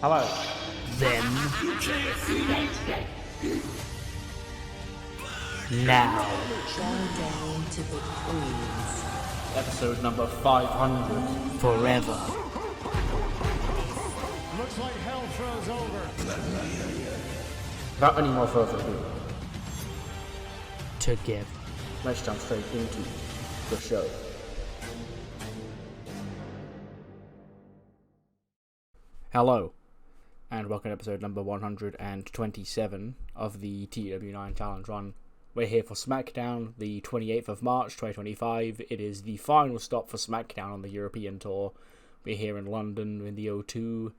Hello. Then, now, Bow down to the queens. Episode number 500. forever, Looks like hell froze over. Without any more further ado, together. let's jump straight into the show. Hello, and welcome to episode number 127 of the TEW IX Challenge Run. We're here for SmackDown, the 28th of March 2025. It is the final stop for SmackDown on the European tour. We're here in London in the O2.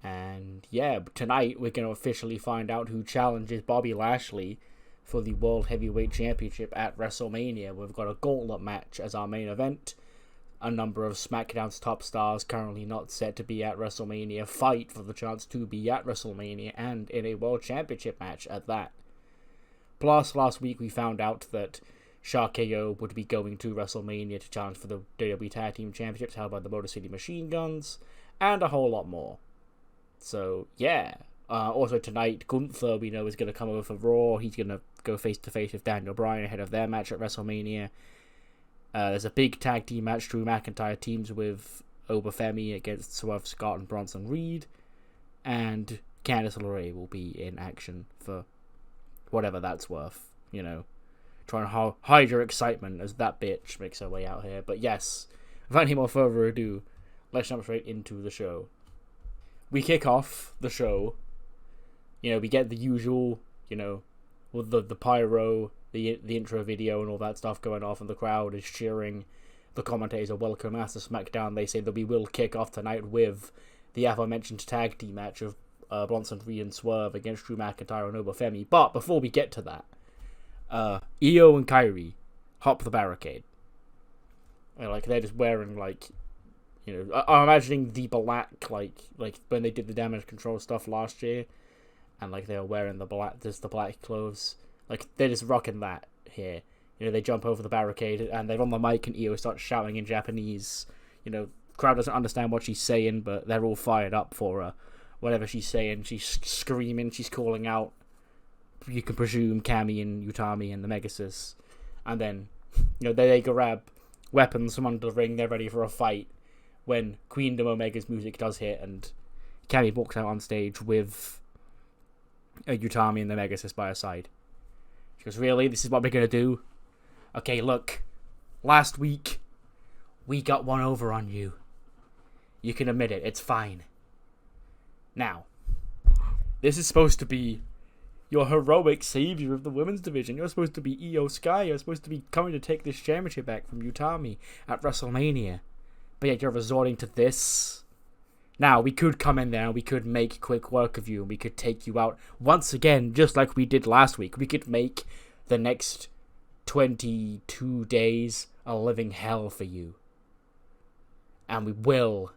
And yeah, tonight we're going to officially find out who challenges Bobby Lashley for the World Heavyweight Championship at WrestleMania. We've got a gauntlet match as our main event. A number of SmackDown's top stars currently not set to be at WrestleMania fight for the chance to be at WrestleMania and in a World Championship match at that. Plus, last week we found out that KO would be going to WrestleMania to challenge for the WWE Tag Team Championships held by the Motor City Machine Guns, and a whole lot more. So, yeah. Also tonight, Gunther, we know, is going to come over for Raw. He's going to go face-to-face with Daniel Bryan ahead of their match at WrestleMania. There's a big tag team match. Drew McIntyre teams with Oba Femi against Swerve Scott and Bronson Reed. And Candice LeRae will be in action for whatever that's worth. You know, trying to hide your excitement as that bitch makes her way out here. But yes, without any more further ado, let's jump straight into the show. We kick off the show. You know, we get the usual, you know, with the pyro, the intro video and all that stuff going off, and the crowd is cheering. The commentators are welcome us to SmackDown. They say that we will kick off tonight with the aforementioned tag team match of Bronson Reed and Swerve against Drew McIntyre and Oba Femi. But before we get to that, Io and Kairi hop the barricade. Like, they're just wearing, like, you know, I'm imagining the black, like when they did the damage control stuff last year, and like they were wearing the black clothes. Like, they're just rocking that here. You know, they jump over the barricade and they're on the mic and Io starts shouting in Japanese. You know, crowd doesn't understand what she's saying, but they're all fired up for her. Whatever she's saying, she's screaming, she's calling out, you can presume, Cammy and Utami and the Megasis. And then, you know, they grab weapons from under the ring, they're ready for a fight. When Queendom Omega's music does hit and Cammy walks out on stage with Utami and the Megasis by her side. She goes, really? This is what we're going to do? Okay, look. Last week, we got one over on you. You can admit it. It's fine. Now, this is supposed to be your heroic savior of the women's division. You're supposed to be Io Sky. You're supposed to be coming to take this championship back from Utami at WrestleMania. But yet you're resorting to this. Now, we could come in there and we could make quick work of you and we could take you out once again, just like we did last week. We could make the next 22 days a living hell for you. And we will.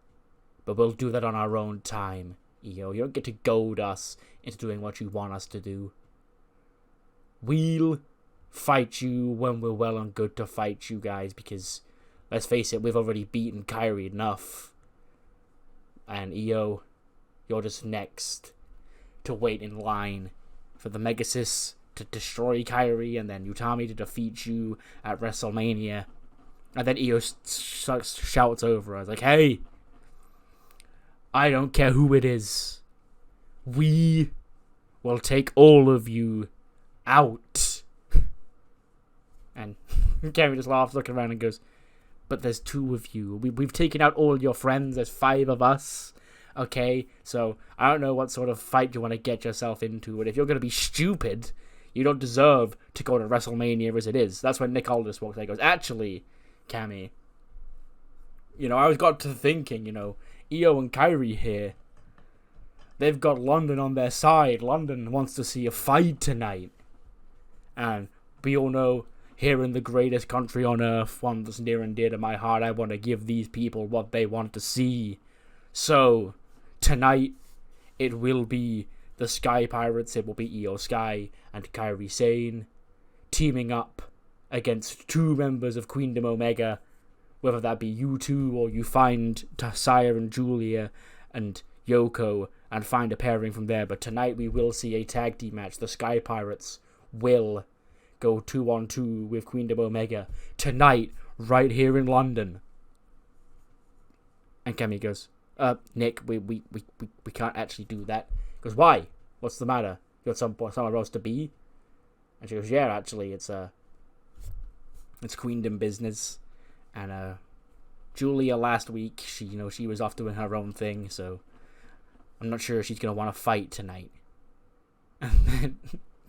But we'll do that on our own time, Io. You don't get to goad us into doing what you want us to do. We'll fight you when we're well and good to fight you guys, because let's face it, we've already beaten Kairi enough. And Io, you're just next to wait in line for the Megasis to destroy Kairi, and then Utami to defeat you at WrestleMania. And then Io shouts over us, like, hey, I don't care who it is. We will take all of you out. And Kairi just laughs, looking around and goes, but there's two of you. We've taken out all your friends. There's 5 of us. Okay? So, I don't know what sort of fight you want to get yourself into. But if you're going to be stupid, you don't deserve to go to WrestleMania as it is. That's when Nick Aldis walks in and goes, actually, Cammy, you know, I got to thinking, you know, Io and Kairi here, they've got London on their side. London wants to see a fight tonight. And we all know, here in the greatest country on earth, one that's near and dear to my heart, I want to give these people what they want to see. So, tonight, it will be the Sky Pirates, it will be Io Sky and Kairi Sane, teaming up against 2 members of Queendom Omega, whether that be you two or you find Tasaya and Julia and Yoko and find a pairing from there. But tonight we will see a tag team match. The Sky Pirates will go 2-on-2 with Queendom Omega tonight, right here in London. And Kemi goes, Nick, we can't actually do that. He goes, why? What's the matter? You got somewhere else to be? And she goes, yeah, actually, it's Queendom business. And Julia last week, she was off doing her own thing, so I'm not sure she's gonna want to fight tonight. And then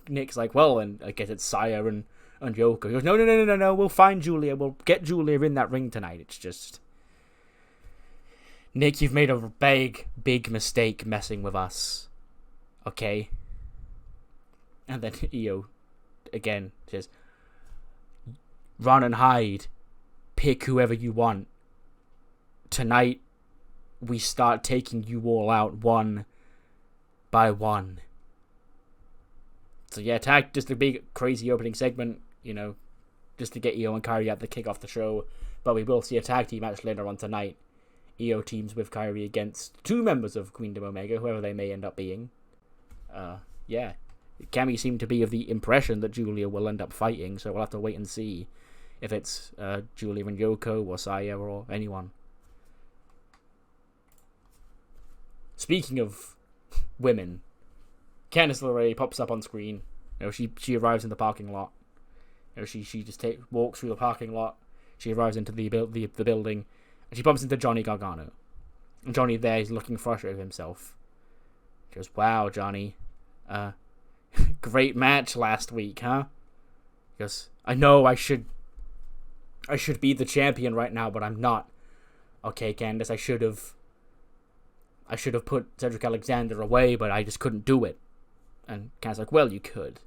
Nick's like, well, and I guess it's Saya and Yoko. He goes, no, we'll find Julia. We'll get Julia in that ring tonight. It's just, Nick, you've made a big mistake messing with us. Okay? And then Io, again, says, run and hide. Pick whoever you want. Tonight, we start taking you all out one by one. So yeah, just a big crazy opening segment, just to get Io and Kairi out to kick off the show. But we will see a tag team match later on tonight. Io teams with Kairi against two members of Queendom Omega, whoever they may end up being. Yeah. Cammy seemed to be of the impression that Julia will end up fighting, so we'll have to wait and see if it's Julia and Yoko or Saya or anyone. Speaking of women, Candice LeRae pops up on screen. She arrives in the parking lot. She just walks through the parking lot. She arrives into the building, and she bumps into Johnny Gargano. And Johnny there is looking frustrated with himself. She goes, "Wow, Johnny, great match last week, huh?" He goes, "I know I should be the champion right now, but I'm not. Okay, Candice, I should have put Cedric Alexander away, but I just couldn't do it." And Candice's like, "Well, you could.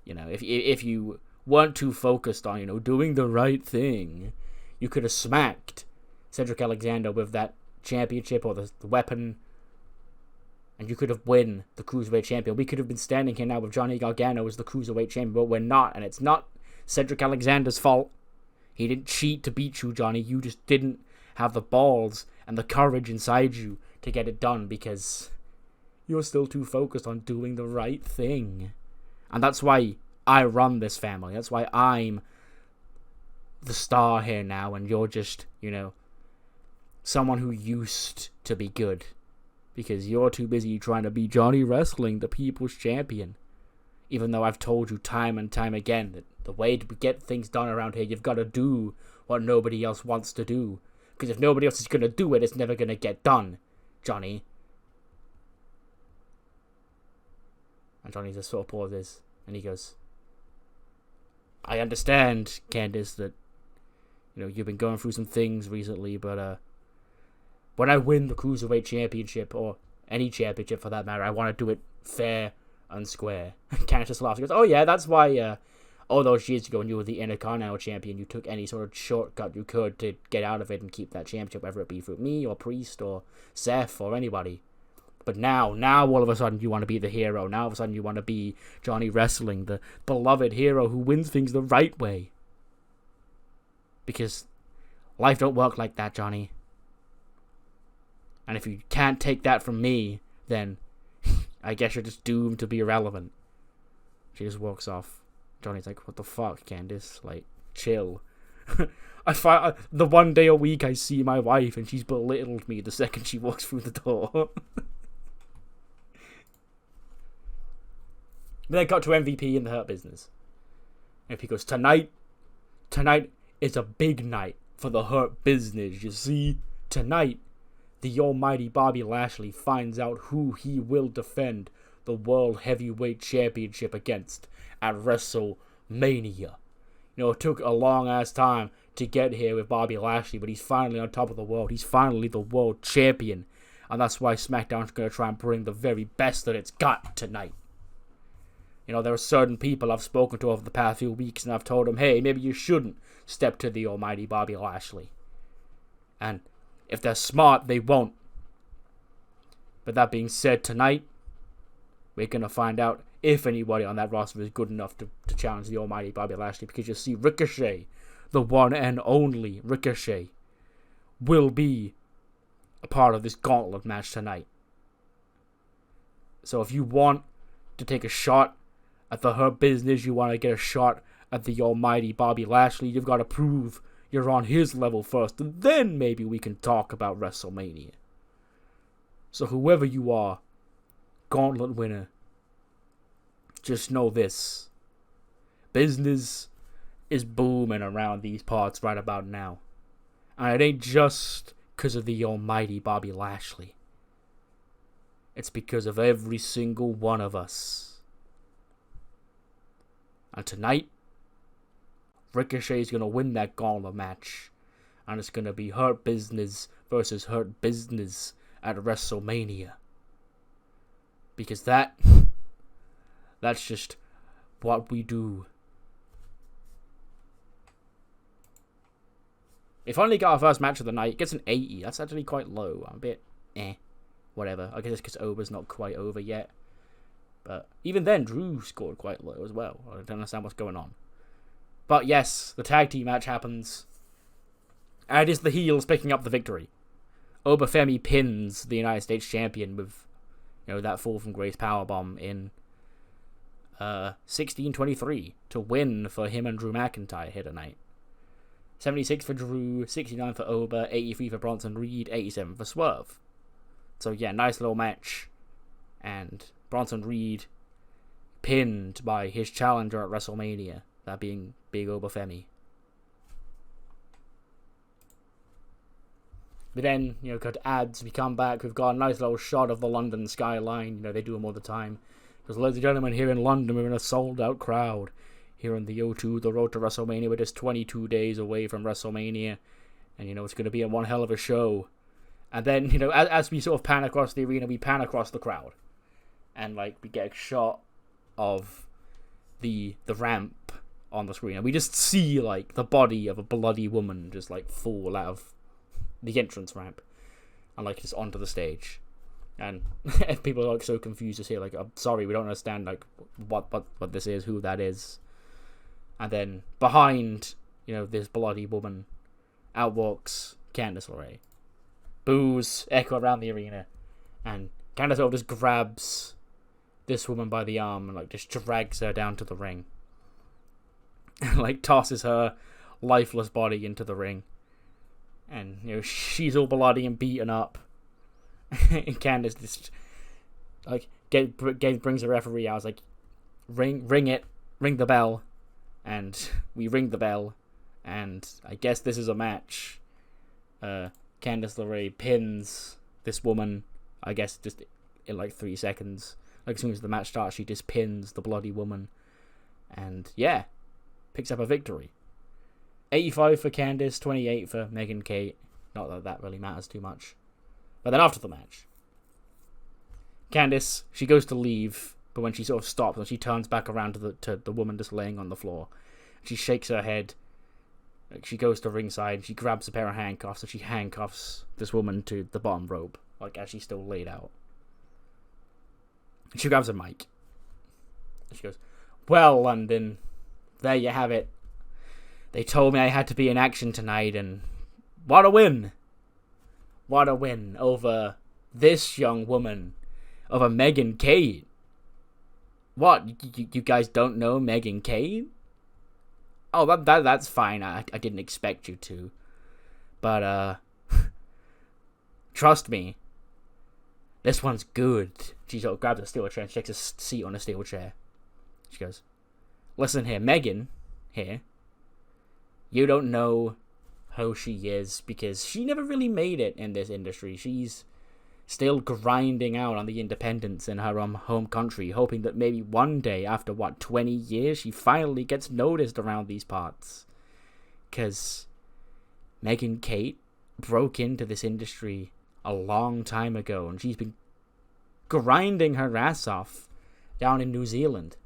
If you weren't too focused on, doing the right thing, you could have smacked Cedric Alexander with that championship or the weapon, and you could have won the Cruiserweight champion. We could have been standing here now with Johnny Gargano as the Cruiserweight champion, but we're not, and it's not Cedric Alexander's fault. He didn't cheat to beat you, Johnny. You just didn't have the balls and the courage inside you to get it done because you're still too focused on doing the right thing. And that's why I run this family. That's why I'm the star here now, and you're just, someone who used to be good. Because you're too busy trying to be Johnny Wrestling, the people's champion. Even though I've told you time and time again that the way to get things done around here, you've got to do what nobody else wants to do. Because if nobody else is going to do it, it's never going to get done, Johnny." And Johnny just sort of pauses, and he goes, "I understand, Candice, that, you've been going through some things recently, but, when I win the Cruiserweight Championship, or any championship for that matter, I want to do it fair and square." Candice just laughs. He goes, "Oh yeah, that's why, all those years ago when you were the Intercontinental Champion, you took any sort of shortcut you could to get out of it and keep that championship, whether it be through me, or Priest, or Seth, or anybody. But now all of a sudden you want to be the hero. Now all of a sudden you want to be Johnny Wrestling, the beloved hero who wins things the right way. Because life don't work like that, Johnny. And if you can't take that from me, then I guess you're just doomed to be irrelevant." She just walks off. Johnny's like, "What the fuck, Candice? Like, chill." I find the one day a week I see my wife and she's belittled me the second she walks through the door. Then I got to MVP in the Hurt Business. MVP goes, tonight is a big night for the Hurt Business. You see, tonight, the almighty Bobby Lashley finds out who he will defend the World Heavyweight Championship against at WrestleMania. It took a long-ass time to get here with Bobby Lashley, but he's finally on top of the world. He's finally the world champion. And that's why SmackDown's going to try and bring the very best that it's got tonight. There are certain people I've spoken to over the past few weeks, and I've told them, hey, maybe you shouldn't step to the almighty Bobby Lashley. And if they're smart, they won't. But that being said, tonight, we're going to find out if anybody on that roster is good enough to challenge the almighty Bobby Lashley, because you'll see Ricochet, the one and only Ricochet, will be a part of this gauntlet match tonight. So if you want to take a shot at the Hurt Business, you want to get a shot at the almighty Bobby Lashley, you've got to prove you're on his level first, and then maybe we can talk about WrestleMania. So whoever you are, Gauntlet winner, just know this. Business is booming around these parts right about now. And it ain't just because of the almighty Bobby Lashley. It's because of every single one of us. And tonight, Ricochet's going to win that Gauntlet match. And it's going to be Hurt Business versus Hurt Business at WrestleMania. Because that's just what we do. We finally got our first match of the night. It gets an 80. That's actually quite low. I'm a bit whatever. I guess it's because Oba's not quite over yet. But even then, Drew scored quite low as well. I don't understand what's going on. But yes, the tag team match happens. And it is the heels picking up the victory. Oba Femi pins the United States Champion with, that fall from grace powerbomb in 16:23 to win for him and Drew McIntyre here tonight. 76 for Drew, 69 for Oba, 83 for Bronson Reed, 87 for Swerve. So yeah, nice little match. And Bronson Reed pinned by his challenger at WrestleMania, that being Big Oba Femi. But then, got ads, we come back, we've got a nice little shot of the London skyline. They do them all the time. Because, ladies and gentlemen, here in London, we're in a sold-out crowd. Here in the O2, the road to WrestleMania, we're just 22 days away from WrestleMania. And, it's going to be one hell of a show. And then, as we sort of pan across the arena, we pan across the crowd. And, we get a shot of the ramp on the screen. And we just see, the body of a bloody woman just, fall out of the entrance ramp. And, just onto the stage. And if people are, so confused to say, I'm sorry, we don't understand, what this is, who that is. And then, behind, this bloody woman, out walks Candice LeRae. Boos echo around the arena. And Candice LeRae just grabs this woman by the arm and, just drags her down to the ring. And, tosses her lifeless body into the ring. And, she's all bloody and beaten up. And Candice just, brings the referee out. I was like, ring the bell. And we ring the bell. And I guess this is a match. Candice LeRae pins this woman, I guess just in 3 seconds. As soon as the match starts, she just pins the bloody woman. And yeah, picks up a victory. 85 for Candice, 28 for Megan Kate. Not that that really matters too much. But then after the match, Candice, she goes to leave, but when she sort of stops and she turns back around to the woman just laying on the floor, she shakes her head. She goes to ringside, she grabs a pair of handcuffs, and she handcuffs this woman to the bottom rope, as she's still laid out. And she grabs a mic. And she goes, "Well, London, there you have it. They told me I had to be in action tonight, and what a win! What a win over this young woman, over Megan Kate. What, you guys don't know Megan Kate? Oh, that's fine. I didn't expect you to. But, trust me, this one's good." She sort of grabs a steel chair and takes a seat on a steel chair. She goes, "Listen here, Megan, here. You don't know who she is because she never really made it in this industry. She's still grinding out on the independents in her home country, hoping that maybe one day, after 20 years, she finally gets noticed around these parts. Because Megan Kate broke into this industry a long time ago, and she's been grinding her ass off down in New Zealand.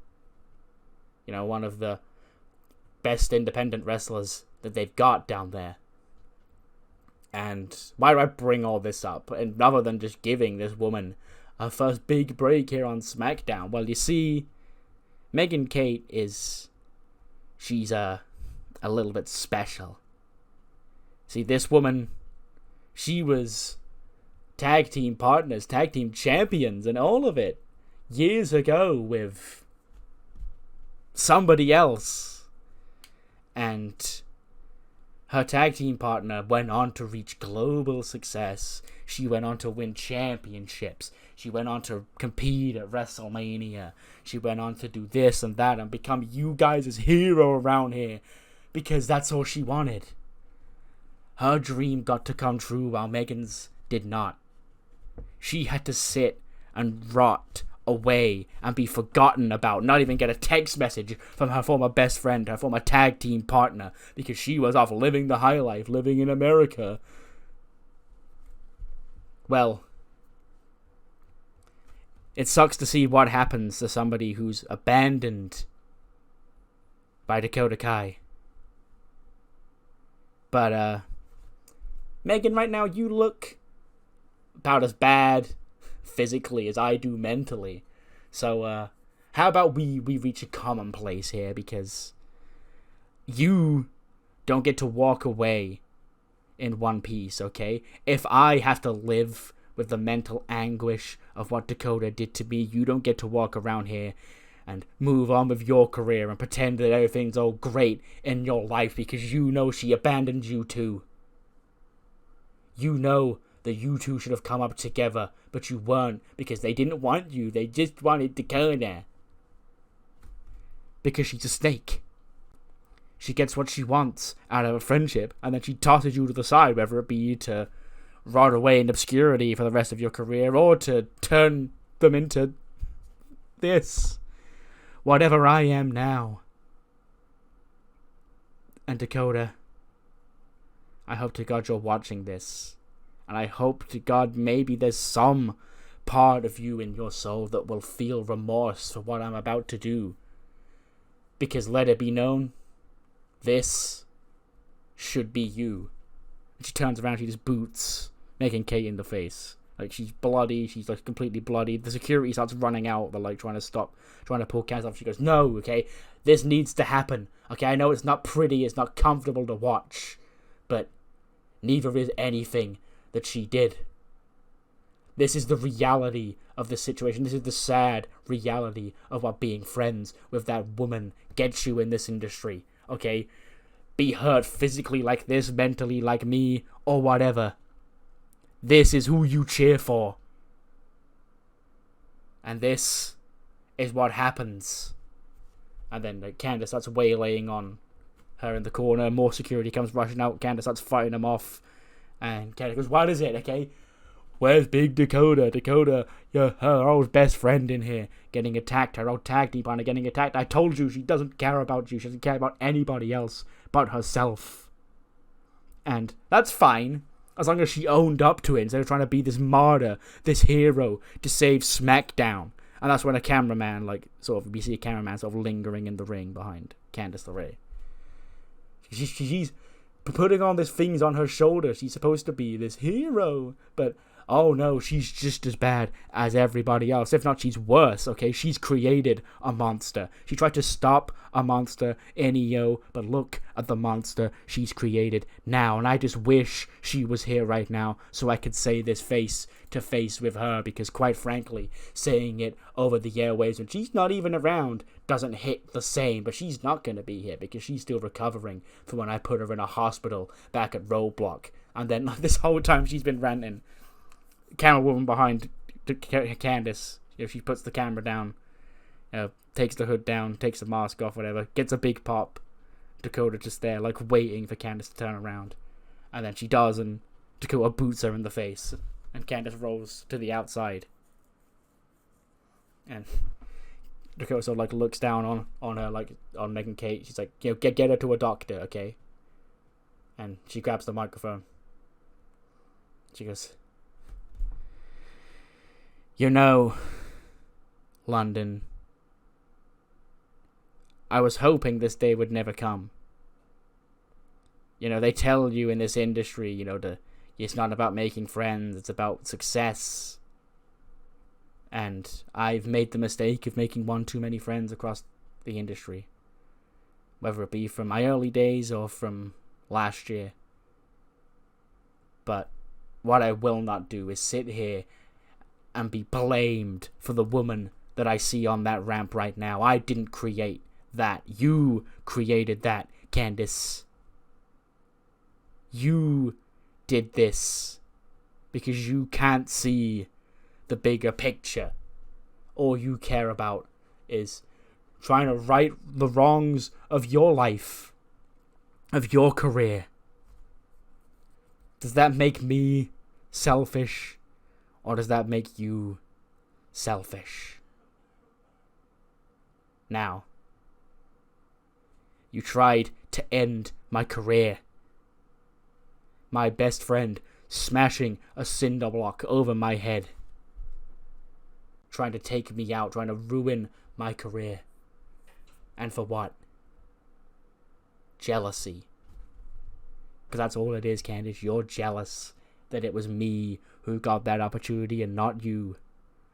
One of the best independent wrestlers that they've got down there. And why do I bring all this up? And rather than just giving this woman her first big break here on SmackDown, well, you see, Megan Kate she's a little bit special. See, this woman, she was tag team partners, tag team champions, and all of it years ago with somebody else, and her tag team partner went on to reach global success. She went on to win championships. She went on to compete at WrestleMania. She went on to do this and that and become you guys' hero around here because that's all she wanted. Her dream got to come true while Megan's did not. She had to sit and rot away and be forgotten about, not even get a text message from her former best friend, her former tag team partner, because she was off living the high life, living in America. Well, it sucks to see what happens to somebody who's abandoned by Dakota Kai. But, Megan, right now, you look about as bad physically as I do mentally. So, how about we reach a common place here, because you don't get to walk away in one piece, okay? If I have to live with the mental anguish of what Dakota did to me, you don't get to walk around here and move on with your career and pretend that everything's all great in your life because you know she abandoned you too. You know that you two should have come up together, but you weren't because they didn't want you. They just wanted Dakota. Because she's a snake. She gets what she wants out of a friendship, and then she tosses you to the side, whether it be to rot away in obscurity for the rest of your career, or to turn them into this. Whatever I am now. And Dakota, I hope to God you're watching this. And I hope to God maybe there's some part of you in your soul that will feel remorse for what I'm about to do. Because let it be known, this should be you. And she turns around, she just boots, making Kate in the face. Like, she's bloody, she's like completely bloody. The security starts running out, they're like trying to pull Cass off. She goes, no, okay, this needs to happen. Okay, I know it's not pretty, it's not comfortable to watch, but neither is anything that she did. This is the reality of the situation. This is the sad reality of what being friends with that woman gets you in this industry. Okay? Be hurt physically like this, mentally like me, or whatever. This is who you cheer for. And this is what happens. And then Candice starts waylaying on her in the corner. More security comes rushing out. Candice starts fighting them off. And Candice goes, what is it, okay? Where's Big Dakota? Dakota, her old best friend in here, getting attacked. Her old tag team partner getting attacked. I told you she doesn't care about you. She doesn't care about anybody else but herself. And that's fine, as long as she owned up to it instead of trying to be this martyr, this hero to save SmackDown. And that's when a cameraman, we see a cameraman sort of lingering in the ring behind Candice LeRae. She's putting on these things on her shoulder. She's supposed to be this hero, but oh no, she's just as bad as everybody else. If not, she's worse, okay? She's created a monster. She tried to stop a monster in EO, but look at the monster she's created now. And I just wish she was here right now so I could say this face to face with her, because quite frankly, saying it over the airwaves when she's not even around doesn't hit the same. But she's not going to be here because she's still recovering from when I put her in a hospital back at Roadblock. And then this whole time she's been ranting. Camera woman behind Candice, she puts the camera down, takes the hood down, takes the mask off, whatever, gets a big pop. Dakota just there, waiting for Candice to turn around. And then she does, and Dakota boots her in the face. And Candice rolls to the outside. And Dakota sort of looks down on her, on Megan Kate. She's like, get her to a doctor, okay? And she grabs the microphone. She goes, London, I was hoping this day would never come. They tell you in this industry, it's not about making friends, it's about success. And I've made the mistake of making one too many friends across the industry. Whether it be from my early days or from last year. But what I will not do is sit here and be blamed for the woman that I see on that ramp right now. I didn't create that. You created that, Candice. You did this because you can't see the bigger picture. All you care about is trying to right the wrongs of your life, of your career. Does that make me selfish, or does that make you selfish? Now, you tried to end my career. My best friend smashing a cinder block over my head. Trying to take me out, trying to ruin my career. And for what? Jealousy. Because that's all it is, Candice. You're jealous that it was me who got that opportunity and not you.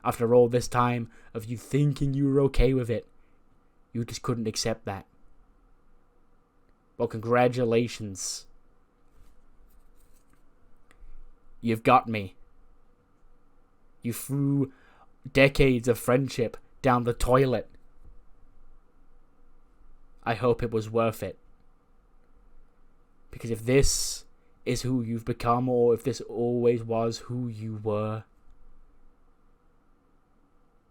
After all this time of you thinking you were okay with it, you just couldn't accept that. Well, congratulations. You've got me. You threw decades of friendship down the toilet. I hope it was worth it. Because if this is who you've become, or if this always was who you were,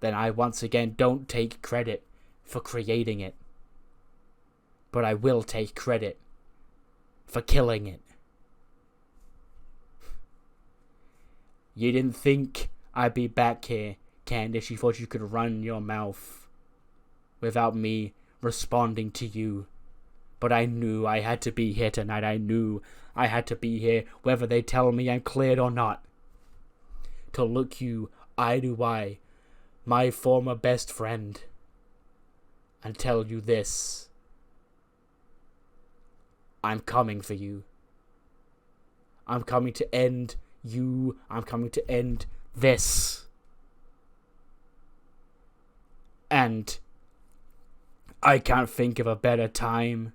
then I once again don't take credit for creating it. But I will take credit for killing it. You didn't think I'd be back here, Candice. You thought you could run your mouth without me responding to you. But I knew I had to be here tonight. I knew I had to be here, whether they tell me I'm cleared or not. To look you eye to eye, my former best friend, and tell you this. I'm coming for you. I'm coming to end you. I'm coming to end this. And I can't think of a better time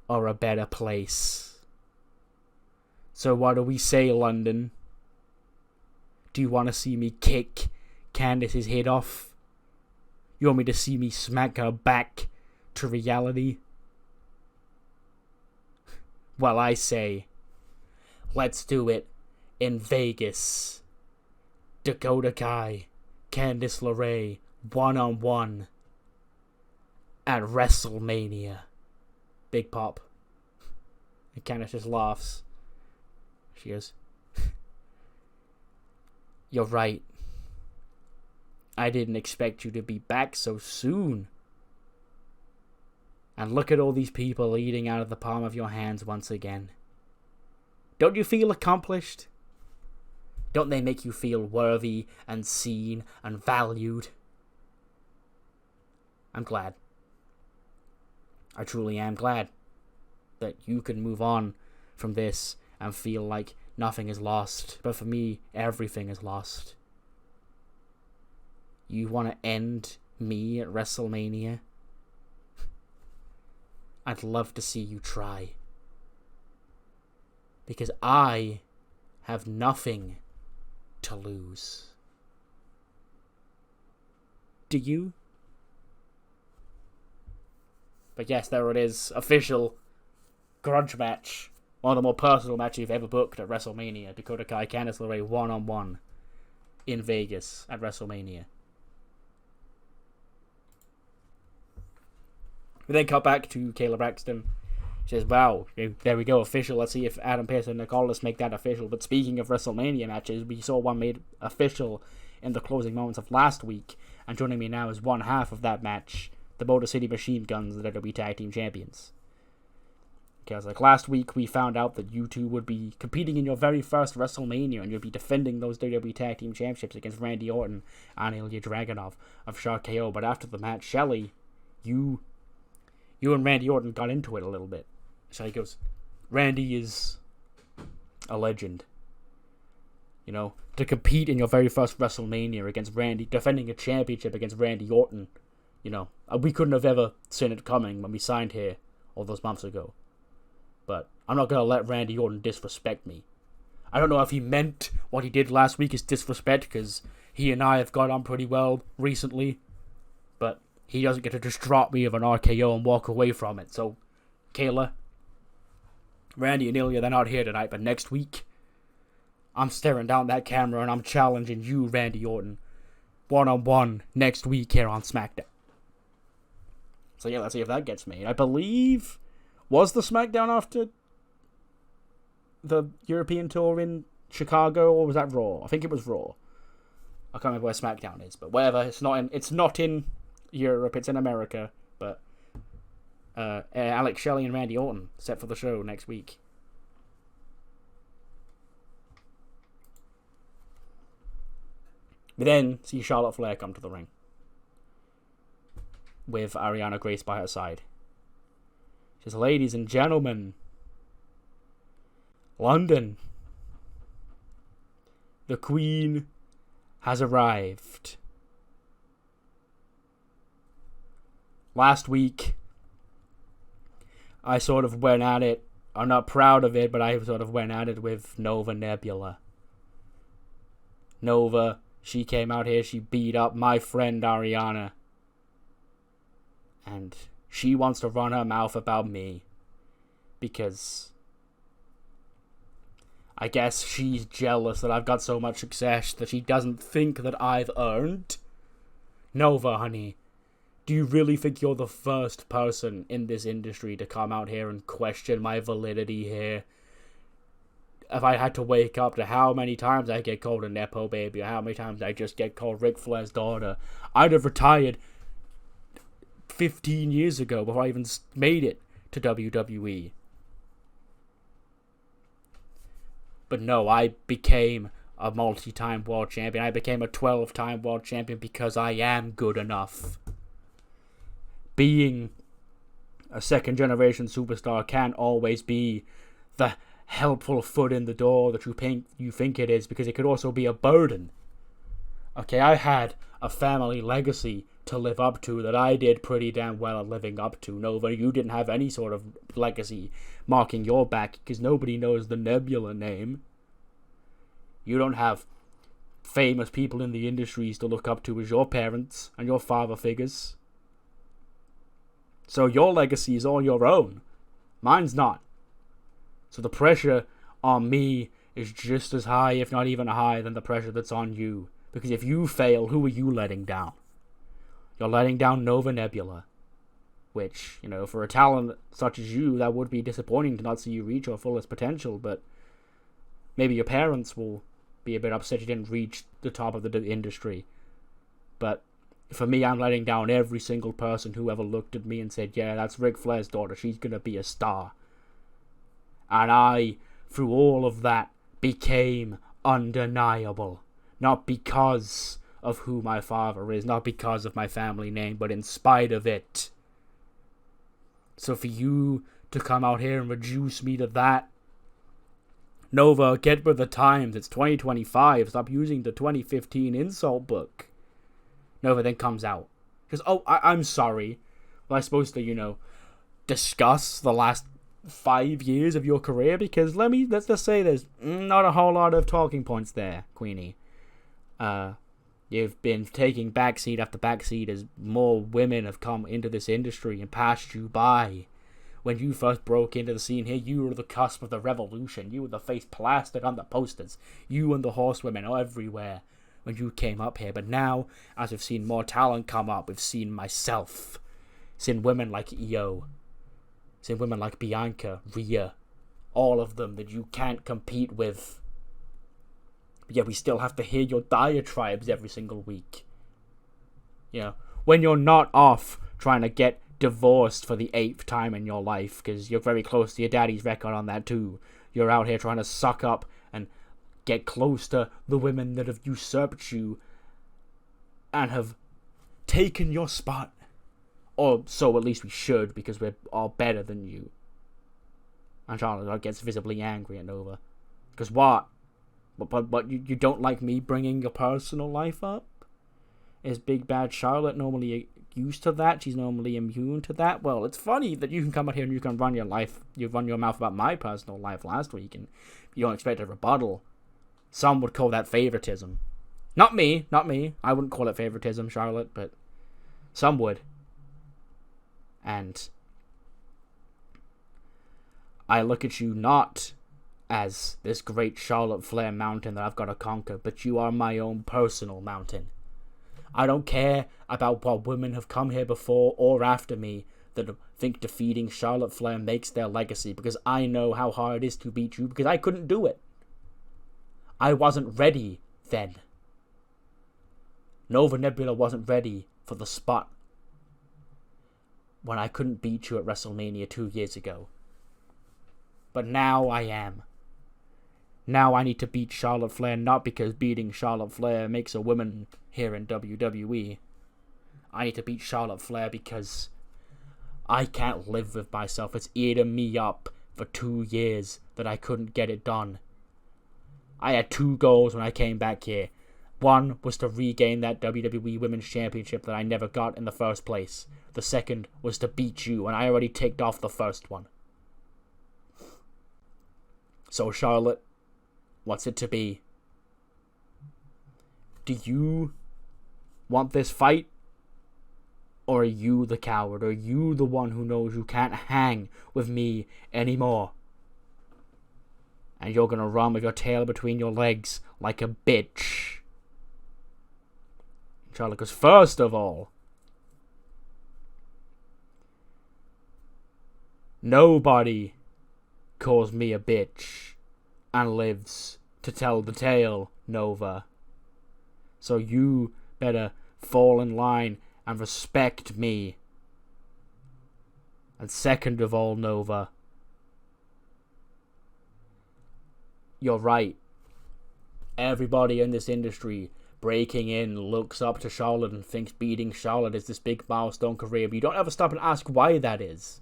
or a better place. So what do we say, London? Do you want to see me kick Candice's head off? You want me to see me smack her back to reality? Well, I say, let's do it in Vegas. Dakota Kai, Candice LeRae, 1-on-1 at WrestleMania. Big pop. And Candice just laughs. She goes, you're right. I didn't expect you to be back so soon. And look at all these people eating out of the palm of your hands once again. Don't you feel accomplished? Don't they make you feel worthy and seen and valued? I'm glad. I truly am glad that you can move on from this and feel like nothing is lost. But for me, everything is lost. You want to end me at WrestleMania? I'd love to see you try. Because I have nothing to lose. Do you? But yes, there it is. Official grudge match. One of the more personal matches you've ever booked at WrestleMania. Dakota Kai, Candice LeRae 1-on-1 in Vegas at WrestleMania. We then cut back to Kayla Braxton. She says, wow, there we go, official. Let's see if Adam Pearce and Nicholas make that official. But speaking of WrestleMania matches, we saw one made official in the closing moments of last week. And joining me now is one half of that match, the Motor City Machine Guns, the WWE Tag Team Champions. Because like last week, we found out that you two would be competing in your very first WrestleMania, and you'll be defending those WWE Tag Team Championships against Randy Orton and Ilya Dragunov of Shark KO. But after the match, Shelly, you and Randy Orton got into it a little bit. Shelly goes, Randy is a legend. You know, to compete in your very first WrestleMania against Randy, defending a championship against Randy Orton, you know, we couldn't have ever seen it coming when we signed here all those months ago. But I'm not going to let Randy Orton disrespect me. I don't know if he meant what he did last week is disrespect, because he and I have got on pretty well recently, but he doesn't get to just drop me of an RKO and walk away from it. So, Kayla, Randy and Ilya, they're not here tonight, but next week, I'm staring down that camera and I'm challenging you, Randy Orton, one-on-one next week here on SmackDown. So yeah, let's see if that gets made. I believe, was the SmackDown after the European tour in Chicago, or was that Raw? I think it was Raw. I can't remember where SmackDown is, but whatever. It's not in Europe. It's in America. But Alex Shelley and Randy Orton set for the show next week. We then see Charlotte Flair come to the ring with Ariana Grace by her side. She says, "Ladies and gentlemen, London, the Queen has arrived." Last week, I sort of went at it. I'm not proud of it, but I sort of went at it with Nova Nebula. Nova, she came out here, she beat up my friend Ariana. And she wants to run her mouth about me. Because I guess she's jealous that I've got so much success that she doesn't think that I've earned. Nova, honey, do you really think you're the first person in this industry to come out here and question my validity here? If I had to wake up to how many times I get called a Nepo baby, or how many times I just get called Ric Flair's daughter, I'd have retired 15 years ago before I even made it to WWE. But no, I became a multi-time world champion. I became a 12-time world champion because I am good enough. Being a second-generation superstar can't always be the helpful foot in the door that you think it is, because it could also be a burden. Okay, I had a family legacy to live up to that I did pretty damn well at living up to. Nova, you didn't have any sort of legacy marking your back because nobody knows the Nebula name. You don't have famous people in the industries to look up to as your parents and your father figures. So your legacy is all your own. Mine's not. So the pressure on me is just as high, if not even higher, than the pressure that's on you. Because if you fail, who are you letting down? You're letting down Nova Nebula. Which, for a talent such as you, that would be disappointing to not see you reach your fullest potential. But maybe your parents will be a bit upset you didn't reach the top of the industry. But for me, I'm letting down every single person who ever looked at me and said, yeah, that's Ric Flair's daughter. She's going to be a star. And I, through all of that, became undeniable. Not because of who my father is, not because of my family name, but in spite of it. So for you to come out here and reduce me to that, Nova, get with the times. It's 2025. Stop using the 2015 insult book. Nova then comes out. She goes, oh, I'm sorry. Was I supposed to, discuss the last 5 years of your career? Because let's just say there's not a whole lot of talking points there, Queenie. You've been taking backseat after backseat as more women have come into this industry and passed you by. When you first broke into the scene here, you were the cusp of the revolution. You were the face plastered on the posters. You and the horsewomen are everywhere when you came up here. But now, as we've seen more talent come up, we've seen myself. Seen women like Io. Seen women like Bianca, Rhea. All of them that you can't compete with. But yet we still have to hear your diatribes every single week. When you're not off trying to get divorced for the 8th time in your life, because you're very close to your daddy's record on that too. You're out here trying to suck up and get close to the women that have usurped you and have taken your spot. Or so at least we should, because we're all better than you. And Charlotte gets visibly angry at Nova. Because what? But you don't like me bringing your personal life up? Is Big Bad Charlotte normally used to that? She's normally immune to that? Well, it's funny that you can come out here and you can run your mouth about my personal life last week and you don't expect a rebuttal. Some would call that favoritism. Not me. I wouldn't call it favoritism, Charlotte, but some would. And I look at you not as this great Charlotte Flair mountain that I've got to conquer, but you are my own personal mountain. I don't care about what women have come here before or after me that think defeating Charlotte Flair makes their legacy, because I know how hard it is to beat you, because I couldn't do it. I wasn't ready then. Nova Nebula wasn't ready for the spot when I couldn't beat you at WrestleMania 2 years ago. But now I am. Now I need to beat Charlotte Flair, not because beating Charlotte Flair makes a woman here in WWE. I need to beat Charlotte Flair because I can't live with myself. It's eating me up for 2 years that I couldn't get it done. I had 2 goals when I came back here. One was to regain that WWE Women's Championship that I never got in the first place. The second was to beat you, and I already ticked off the first one. So, Charlotte, what's it to be? Do you want this fight? Or are you the coward? Are you the one who knows you can't hang with me anymore? And you're gonna run with your tail between your legs like a bitch. Charlotte goes, first of all, nobody calls me a bitch and lives to tell the tale, Nova. So you better fall in line and respect me. And second of all, Nova, you're right. Everybody in this industry breaking in looks up to Charlotte and thinks beating Charlotte is this big milestone career, but you don't ever stop and ask why that is.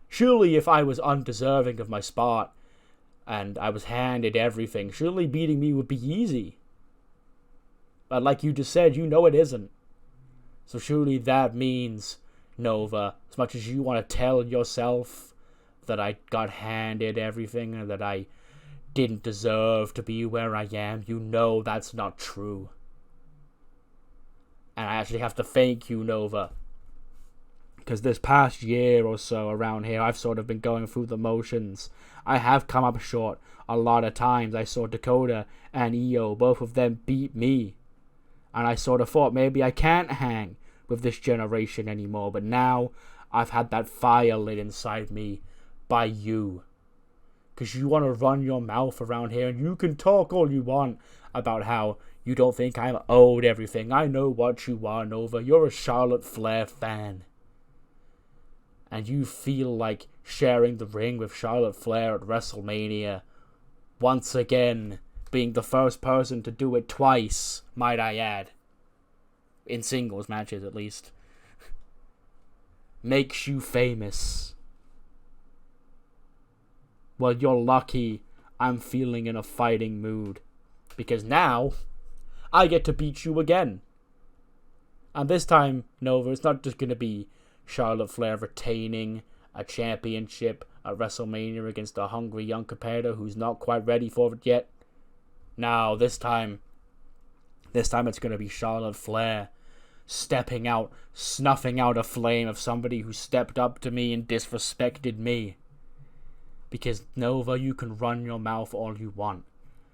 Surely if I was undeserving of my spot and I was handed everything, surely beating me would be easy. But like you just said, you know it isn't. So surely that means, Nova, as much as you want to tell yourself that I got handed everything and that I didn't deserve to be where I am, you know that's not true. And I actually have to thank you, Nova. Because this past year or so around here, I've sort of been going through the motions. I have come up short a lot of times. I saw Dakota and Io, both of them beat me. And I sort of thought maybe I can't hang with this generation anymore. But now I've had that fire lit inside me by you. Because you want to run your mouth around here and you can talk all you want about how you don't think I'm owed everything. I know what you are, Nova. You're a Charlotte Flair fan. And you feel like sharing the ring with Charlotte Flair at WrestleMania. Once again, being the first person to do it twice, might I add. In singles matches, at least. Makes you famous. Well, you're lucky I'm feeling in a fighting mood. Because now, I get to beat you again. And this time, Nova, it's not just going to be Charlotte Flair retaining a championship at WrestleMania against a hungry young competitor who's not quite ready for it yet. No, this time it's going to be Charlotte Flair stepping out, snuffing out a flame of somebody who stepped up to me and disrespected me. Because, Nova, you can run your mouth all you want.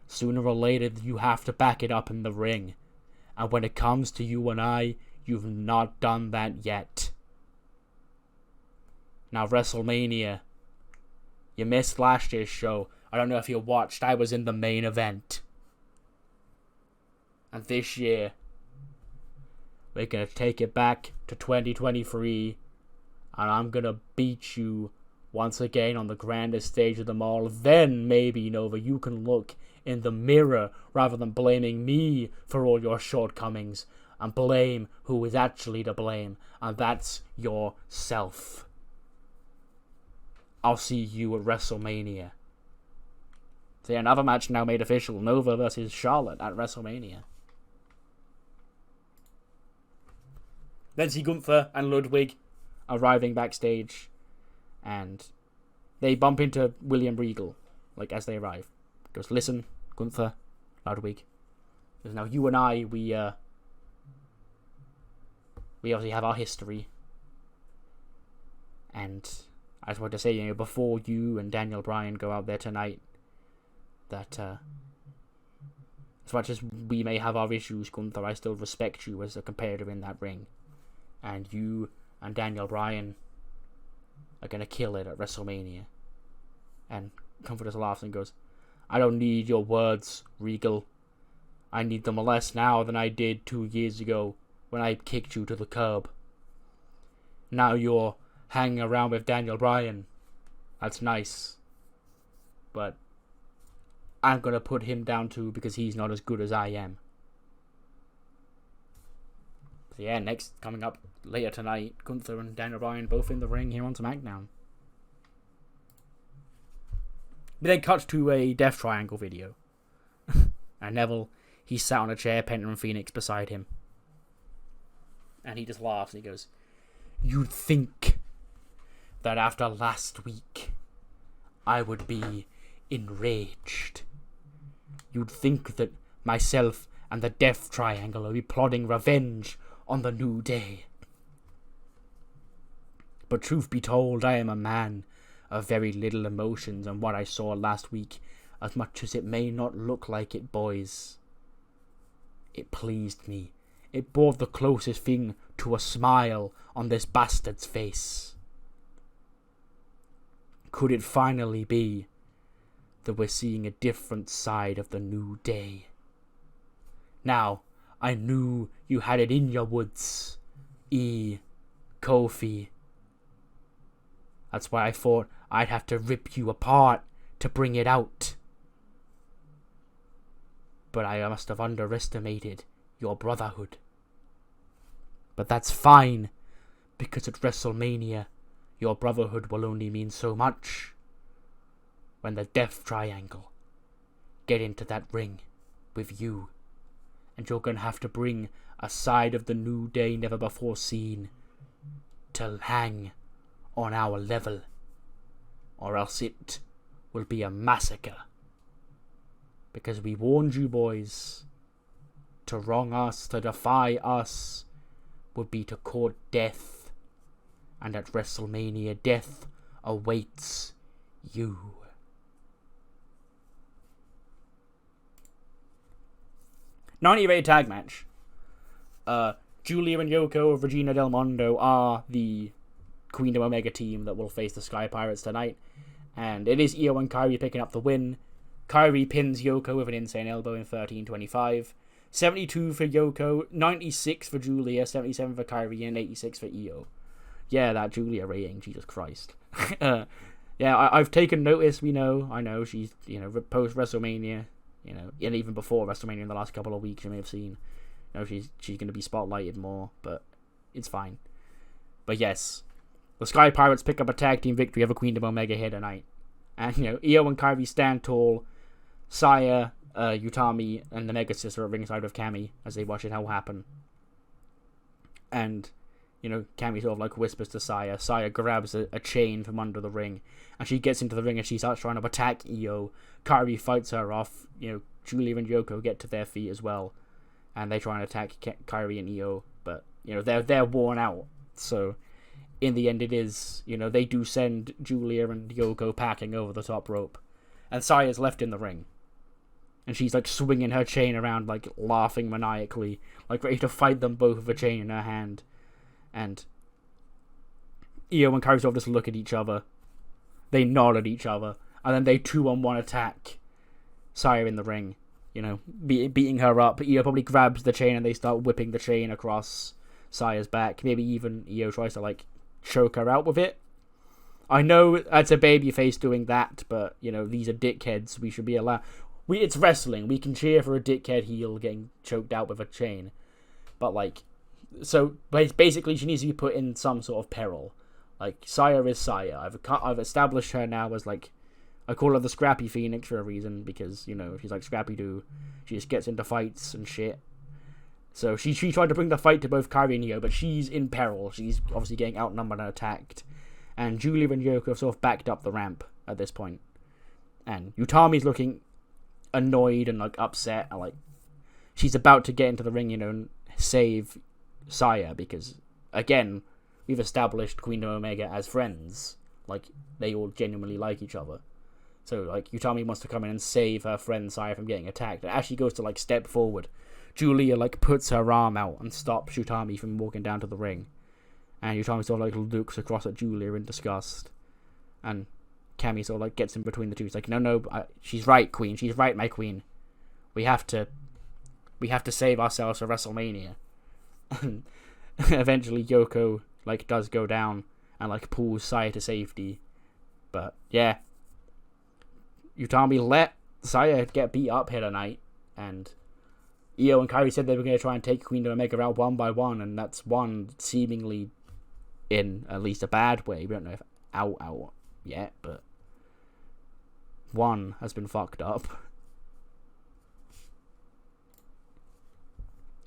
Sooner or later, you have to back it up in the ring. And when it comes to you and I, you've not done that yet. Now, WrestleMania. You missed last year's show. I don't know if you watched. I was in the main event. And this year, we're going to take it back to 2023. And I'm going to beat you once again on the grandest stage of them all. Then maybe, Nova, you can look in the mirror rather than blaming me for all your shortcomings. And blame who is actually to blame. And that's yourself. I'll see you at WrestleMania. So yeah, another match now made official. Nova versus Charlotte at WrestleMania. Then see Gunther and Ludwig arriving backstage. And they bump into William Regal, like, as they arrive. Goes, listen, Gunther, Ludwig, Because now you and I, we obviously have our history. And I just wanted to say, you know, before you and Daniel Bryan go out there tonight, that as much as we may have our issues, Gunther, I still respect you as a competitor in that ring. And you and Daniel Bryan are going to kill it at WrestleMania. And Comfort just laughs and goes, I don't need your words, Regal. I need them less now than I did 2 years ago when I kicked you to the curb. Now you're hanging around with Daniel Bryan. That's nice. But I'm going to put him down too because he's not as good as I am. So yeah, next, coming up later tonight, Gunther and Daniel Bryan both in the ring here on SmackDown. We then cut to a Death Triangle video. And Neville, he's sat on a chair, Penta and Phoenix beside him. And he just laughs and he goes, You'd think that after last week, I would be enraged. You'd think that myself and the Death Triangle will be plotting revenge on the New Day. But truth be told, I am a man of very little emotions, and what I saw last week, as much as it may not look like it, boys, it pleased me. It brought the closest thing to a smile on this bastard's face. Could it finally be that we're seeing a different side of the New Day? Now, I knew you had it in your woods, Kofi. That's why I thought I'd have to rip you apart to bring it out. But I must have underestimated your brotherhood. But that's fine, because at WrestleMania, your brotherhood will only mean so much. When the Death Triangle get into that ring with you, and you're going to have to bring a side of the New Day never before seen to hang on our level, or else it will be a massacre. Because we warned you, boys, to wrong us, to defy us, would be to court death, and at WrestleMania, death awaits you. '98 tag match. Julia and Yoko, Regina Del Mondo are the Queen of Omega team that will face the Sky Pirates tonight. And it is Io and Kairi picking up the win. Kairi pins Yoko with an insane elbow in 13:25. 72 for Yoko, 96 for Julia, 77 for Kairi, and 86 for Io. Yeah, that Julia rating, Jesus Christ. Yeah, I've taken notice, I know, she's, post-WrestleMania, and even before WrestleMania in the last couple of weeks, you may have seen, she's going to be spotlighted more, but it's fine. But yes, the Sky Pirates pick up a tag team victory over Queen of Omega here tonight. And, Io and Kairi stand tall, Saya, Utami, and the Mega Sister are at ringside with Cammy as they watch it all happen. And, Cammy sort of whispers to Saya. Saya grabs a chain from under the ring, and she gets into the ring and she starts trying to attack Io. Kairi fights her off. Julia and Yoko get to their feet as well, and they try and attack Kairi and Io, but they're worn out. So in the end, it is they do send Julia and Yoko packing over the top rope, and Saya's left in the ring, and she's swinging her chain around, laughing maniacally, ready to fight them both with a chain in her hand. And Io and Kairi just look at each other. They nod at each other, and then they 2-on-1 attack Saya in the ring. Beating her up. Io probably grabs the chain and they start whipping the chain across Saya's back. Maybe even Io tries to choke her out with it. I know that's a babyface doing that, but these are dickheads. We should be allowed. It's wrestling. We can cheer for a dickhead heel getting choked out with a chain, but so basically she needs to be put in some sort of peril. Saya is Saya. I've established her now as I call her the Scrappy Phoenix for a reason, because she's like Scrappy Doo. She just gets into fights and shit. So she tried to bring the fight to both Kairi and Io, but she's in peril. She's obviously getting outnumbered and attacked. And Julia and Yoko have sort of backed up the ramp at this point. And Utami's looking annoyed and upset. And she's about to get into the ring, and save Saya, because, again, we've established Queen and Omega as friends. Like, they all genuinely like each other. So, like, Utami wants to come in and save her friend Saya from getting attacked. And as she goes to, like, step forward, Julia, like, puts her arm out and stops Utami from walking down to the ring. And Utami sort of, like, looks across at Julia in disgust. And Cammy sort of, like, gets in between the two. She's like, no, she's right, Queen. She's right, my Queen. We have to save ourselves for WrestleMania. And eventually Yoko, like, does go down and, like, pulls Saya to safety. But, yeah. Utami let Saya get beat up here tonight, and Io and Kairi said they were going to try and take Queen of Omega out one by one, and that's one seemingly in at least a bad way. We don't know if out yet, but one has been fucked up.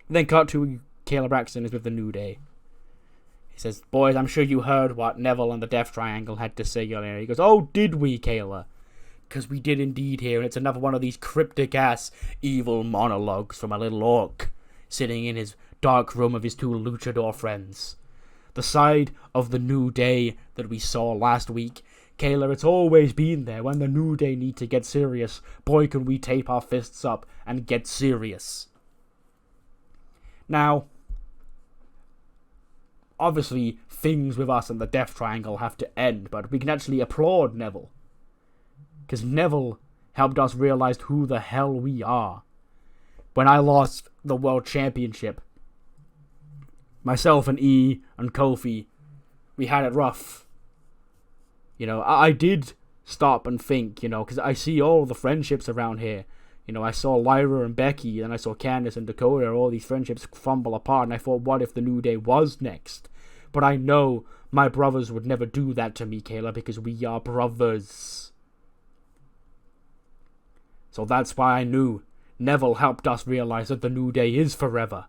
Then cut to Kayla Braxton is with the New Day. He says, boys, I'm sure you heard what Neville and the Death Triangle had to say earlier. He goes, oh, did we, Kayla? Because we did indeed hear, and it's another one of these cryptic-ass evil monologues from a little orc sitting in his dark room of his two luchador friends. The side of the New Day that we saw last week, Kayla, it's always been there. When the New Day need to get serious, boy, can we tape our fists up and get serious. Now, obviously, things with us and the Death Triangle have to end, but we can actually applaud Neville. Because Neville helped us realize who the hell we are. When I lost the World Championship, myself and E and Kofi, we had it rough. I did stop and think, because I see all the friendships around here. I saw Lyra and Becky, and I saw Candice and Dakota, all these friendships fumble apart, and I thought, what if the New Day was next? But I know my brothers would never do that to me, Kayla, because we are brothers. So that's why I knew Neville helped us realize that the New Day is forever.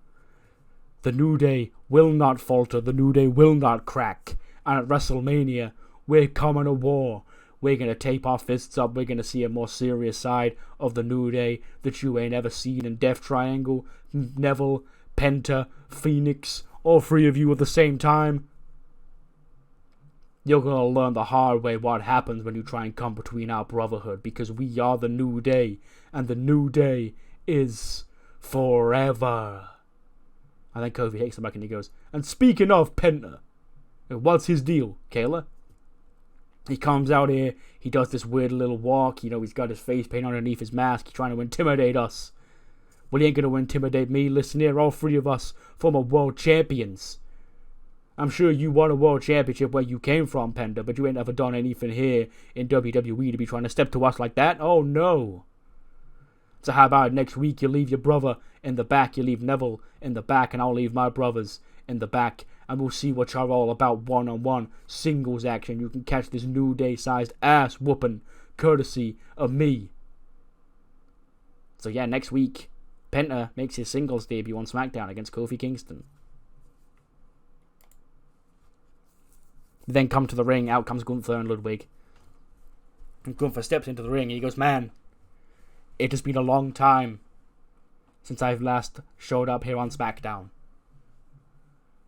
The New Day will not falter. The New Day will not crack. And at WrestleMania, we're coming to war. We're going to tape our fists up. We're going to see a more serious side of the New Day that you ain't ever seen in Death Triangle, Neville, Penta, Phoenix, all three of you at the same time. You're going to learn the hard way what happens when you try and come between our brotherhood, because we are the New Day, and the New Day is forever. And then Kofi takes him back and he goes, and speaking of Penta, what's his deal, Kayla? He comes out here, he does this weird little walk, he's got his face paint underneath his mask, he's trying to intimidate us. Well, he ain't going to intimidate me. Listen here, all three of us former world champions. I'm sure you won a world championship where you came from, Penta, but you ain't ever done anything here in WWE to be trying to step to us like that. Oh, no. So how about next week you leave your brother in the back, you leave Neville in the back, and I'll leave my brothers in the back, and we'll see what you're all about one-on-one singles action. You can catch this New Day-sized ass-whooping courtesy of me. So yeah, next week, Penta makes his singles debut on SmackDown against Kofi Kingston. Then come to the ring, out comes Gunther and Ludwig. And Gunther steps into the ring and he goes, man, it has been a long time since I've last showed up here on SmackDown.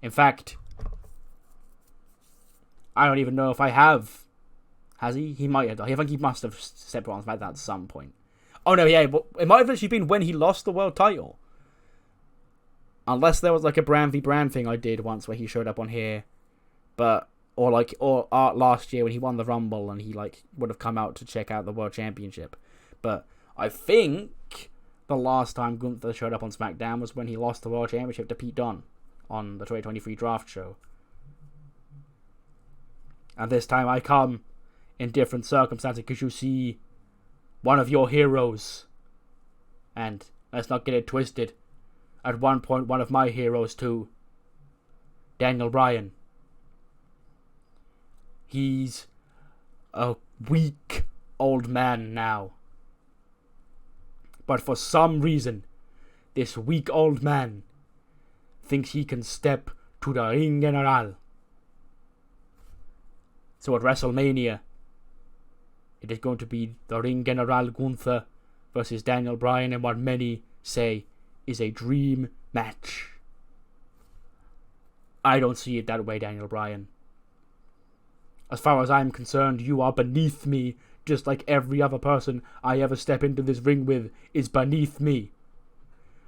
In fact, I don't even know if I have. Has he? He might have. I think he must have stepped on SmackDown at some point. Oh no, yeah, but it might have actually been when he lost the world title. Unless there was like a brand v brand thing I did once where he showed up on here. But or last year when he won the Rumble and he would have come out to check out the World Championship. But I think the last time Gunther showed up on SmackDown was when he lost the World Championship to Pete Dunne on the 2023 draft show. And this time I come in different circumstances because you see one of your heroes. And let's not get it twisted. At one point, one of my heroes too. Daniel Bryan. He's a weak old man now. But for some reason, this weak old man thinks he can step to the ring general. So at WrestleMania, it is going to be the ring general Gunther versus Daniel Bryan in what many say is a dream match. I don't see it that way, Daniel Bryan. As far as I'm concerned, you are beneath me, just like every other person I ever step into this ring with is beneath me.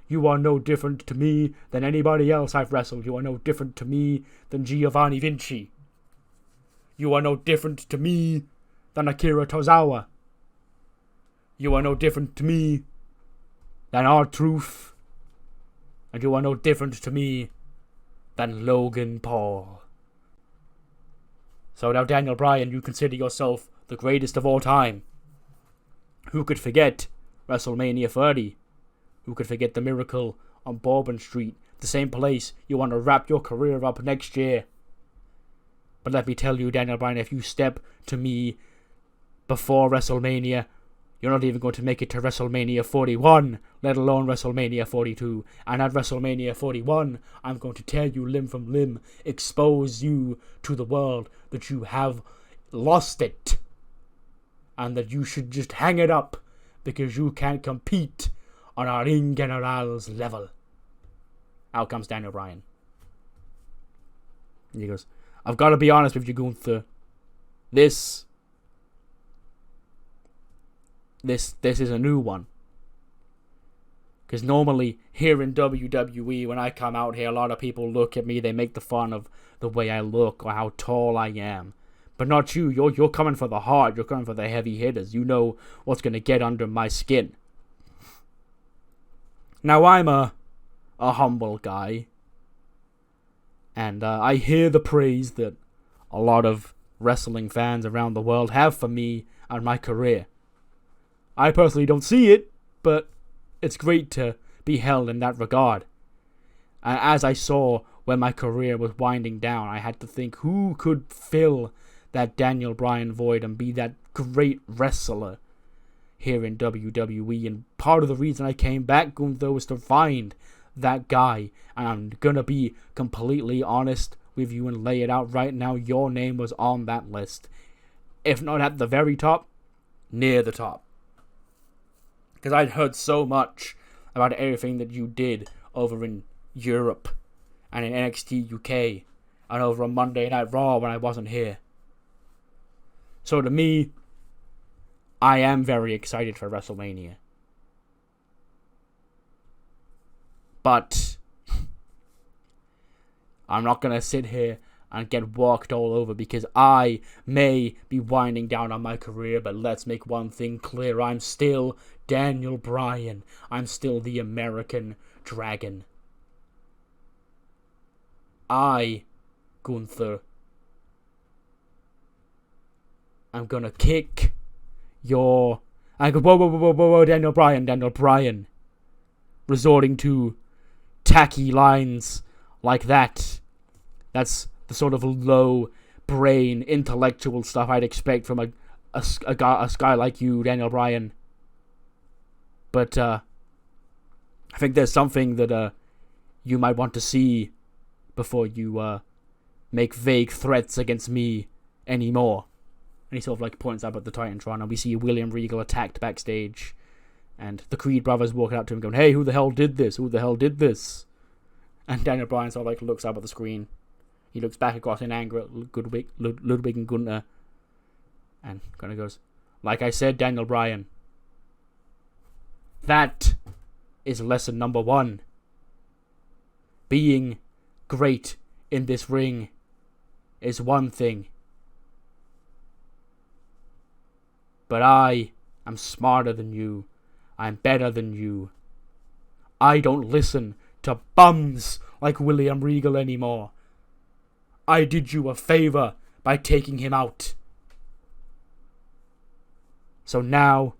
You are no different to me than anybody else I've wrestled. You are no different to me than Giovanni Vinci. You are no different to me than Akira Tozawa. You are no different to me than R-Truth. And you are no different to me than Logan Paul. So now, Daniel Bryan, you consider yourself the greatest of all time. Who could forget WrestleMania 30? Who could forget the Miracle on Bourbon Street, the same place you want to wrap your career up next year? But let me tell you, Daniel Bryan, if you step to me before WrestleMania, you're not even going to make it to WrestleMania 41, let alone WrestleMania 42. And at WrestleMania 41, I'm going to tear you limb from limb, expose you to the world that you have lost it, and that you should just hang it up because you can't compete on our Ring General's level. Out comes Daniel Bryan. And he goes, I've got to be honest with you, Gunther. This is a new one. Because normally, here in WWE, when I come out here, a lot of people look at me, they make the fun of the way I look or how tall I am. But not you. You're coming for the hard. You're coming for the heavy hitters. You know what's going to get under my skin. Now, I'm a humble guy. And I hear the praise that a lot of wrestling fans around the world have for me and my career. I personally don't see it, but it's great to be held in that regard. And as I saw when my career was winding down, I had to think who could fill that Daniel Bryan void and be that great wrestler here in WWE. And part of the reason I came back, Gunther, was to find that guy. And I'm gonna be completely honest with you and lay it out right now. Your name was on that list. If not at the very top, near the top. Because I'd heard so much about everything that you did over in Europe and in NXT UK and over on Monday Night Raw when I wasn't here. So to me, I am very excited for WrestleMania. But I'm not going to sit here and get walked all over because I may be winding down on my career, but let's make one thing clear. I'm still Daniel Bryan. I'm still the American Dragon. Gunther, I'm gonna kick your... I go, whoa, Daniel Bryan. Resorting to tacky lines like that. That's the sort of low brain intellectual stuff I'd expect from a guy like you, Daniel Bryan. But I think there's something that you might want to see before you make vague threats against me anymore. And he sort of like points up at the Titantron, and we see William Regal attacked backstage, and the Creed brothers walking out to him going, hey, who the hell did this? Who the hell did this? And Daniel Bryan sort of like looks up at the screen. He looks back across in anger at Ludwig and Gunther, and kind of goes, like I said, Daniel Bryan, that is lesson number 1. Being great in this ring is one thing. But I am smarter than you. I'm better than you. I don't listen to bums like William Regal anymore. I did you a favor by taking him out. So now,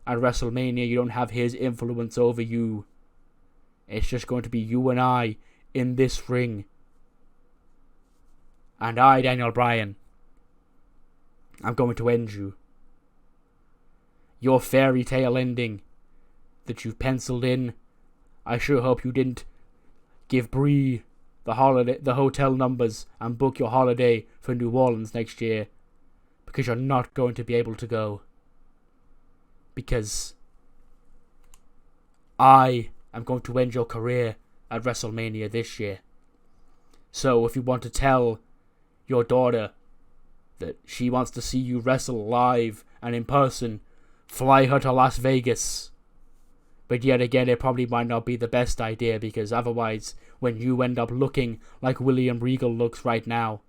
at WrestleMania, you don't have his influence over you. It's just going to be you and I in this ring. And I, Daniel Bryan, I'm going to end you. Your fairy tale ending that you've penciled in, I sure hope you didn't give Bree the hotel numbers and book your holiday for New Orleans next year, because you're not going to be able to go. Because I I'm going to end your career at WrestleMania this year. So if you want to tell your daughter that she wants to see you wrestle live and in person, fly her to Las Vegas. But yet again, it probably might not be the best idea, because otherwise, when you end up looking like William Regal looks right now,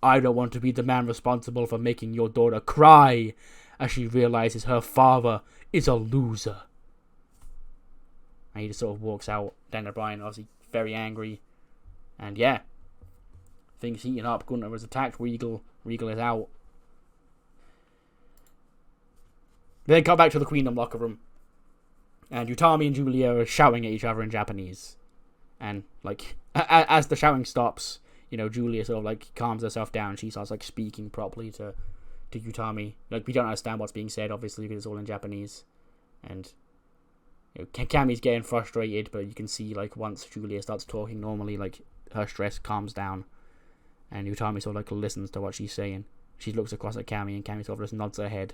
I don't want to be the man responsible for making your daughter cry as she realizes her father is a loser. And he just sort of walks out. Daniel Bryan obviously very angry. And yeah, things heating up. Gunther has attacked Regal. Regal is out. They got back to the Queendom locker room. And Utami and Julia are shouting at each other in Japanese. And, like, as the shouting stops, you know, Julia sort of, like, calms herself down. She starts, like, speaking properly to Utami. Like, we don't understand what's being said, obviously, because it's all in Japanese. And, you know, Cammy's getting frustrated, but you can see, like, once Julia starts talking normally, like, her stress calms down. And Utami sort of, like, listens to what she's saying. She looks across at Cammy, and Cammy sort of just nods her head.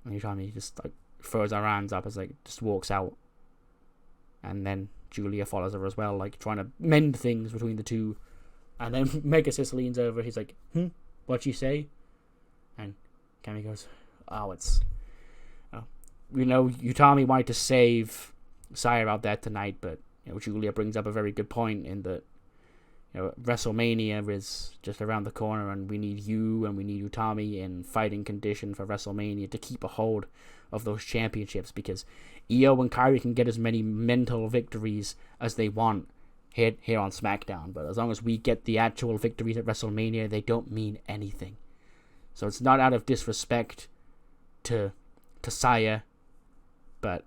And Utami just, like, throws her hands up as, like, just walks out. And then Julia follows her as well, like, trying to mend things between the two. And then Mega Sis leans over. He's like, what'd you say? And Cammy goes, you know, Utami wanted to save Saya out there tonight, but, you know, Julia brings up a very good point in that, you know, WrestleMania is just around the corner, and we need you and we need Utami in fighting condition for WrestleMania to keep a hold of those championships, because Io and Kairi can get as many mental victories as they want here on SmackDown, but as long as we get the actual victories at WrestleMania, they don't mean anything. So it's not out of disrespect to Saya, but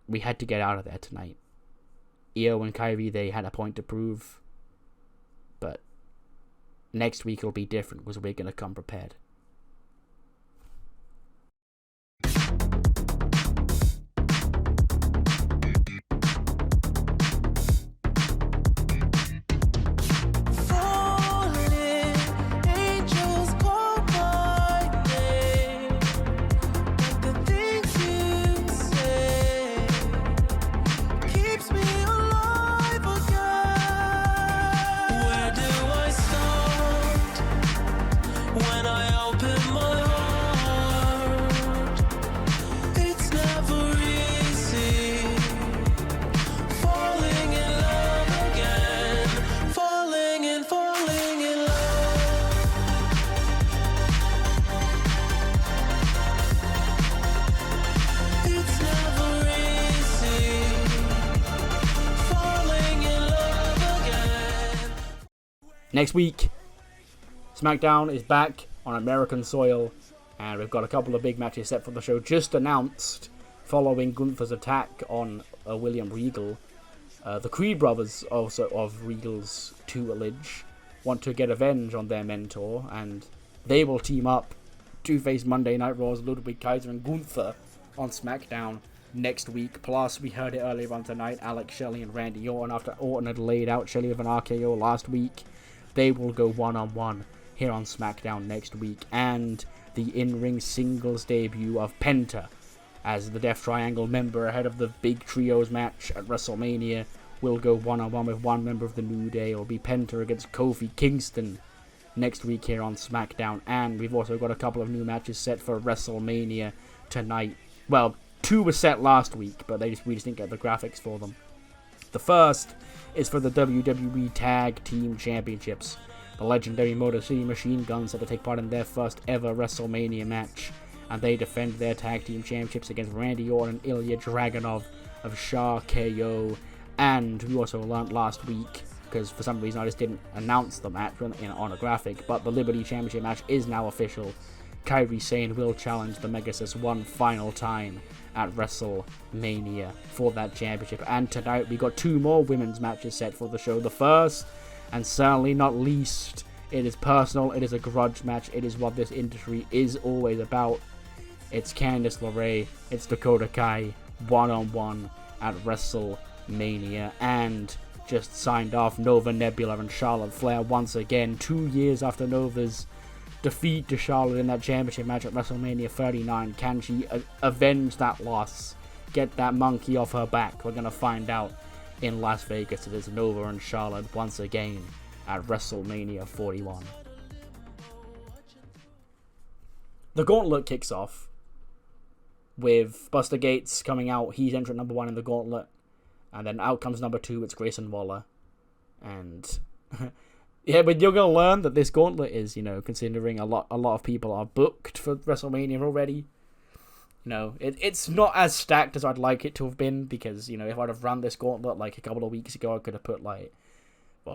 we had to get out of there tonight. Io and Kairi, they had a point to prove, but next week will be different because we're going to come prepared. Next week, SmackDown is back on American soil, and we've got a couple of big matches set for the show just announced following Gunther's attack on William Regal. The Creed brothers, also of Regal's tutelage, want to get revenge on their mentor, and they will team up to face Monday Night Raw's Ludwig, Kaiser, and Gunther on SmackDown next week. Plus, we heard it earlier on tonight, Alex Shelley and Randy Orton, after Orton had laid out Shelley with an RKO last week, they will go one-on-one here on SmackDown next week. And the in-ring singles debut of Penta as the Death Triangle member ahead of the big trios match at WrestleMania will go one-on-one with one member of the New Day. It will be Penta against Kofi Kingston next week here on SmackDown. And we've also got a couple of new matches set for WrestleMania tonight. Well, two were set last week, but we just didn't get the graphics for them. The first is for the WWE Tag Team Championships. The legendary Motor City Machine Guns had to take part in their first ever WrestleMania match, and they defend their Tag Team Championships against Randy Orton and Ilya Dragunov of Shah KO. And we also learned last week, because for some reason I just didn't announce the match on a graphic, but the Liberty Championship match is now official. Kairi Sane will challenge the Megasis one final time at WrestleMania for that championship. And tonight we got two more women's matches set for the show. The first, and certainly not least, it is personal, it is a grudge match, it is what this industry is always about. It's Candice LeRae, it's Dakota Kai, one-on-one at WrestleMania. And just signed off, Nova, Nebula, and Charlotte Flair once again, 2 years after Nova's defeat to Charlotte in that championship match at WrestleMania 39. Can she avenge that loss get that monkey off her back. We're going to find out in Las Vegas. It is Nova and Charlotte once again at WrestleMania 41. The gauntlet kicks off with Buster Gates coming out. He's entrant number 1 in the gauntlet. And then out comes number 2. It's Grayson Waller. And yeah, but you're going to learn that this gauntlet is, considering a lot of people are booked for WrestleMania already. It's not as stacked as I'd like it to have been, because, if I'd have run this gauntlet like a couple of weeks ago, I could have put,